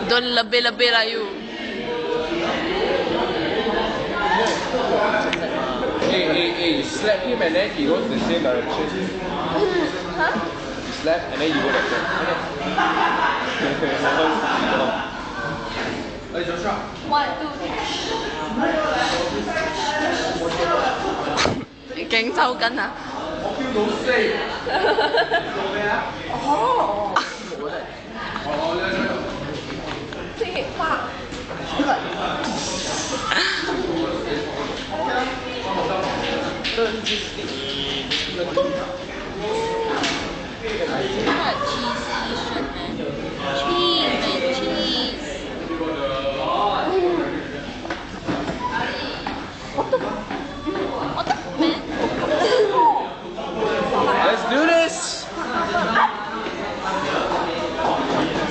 Don't lebih-lebih lah you. Hey, you slap him and then he goes the same direction. Huh? You slap and then you go like that. One, two, three. 勁抽筋啊！哦。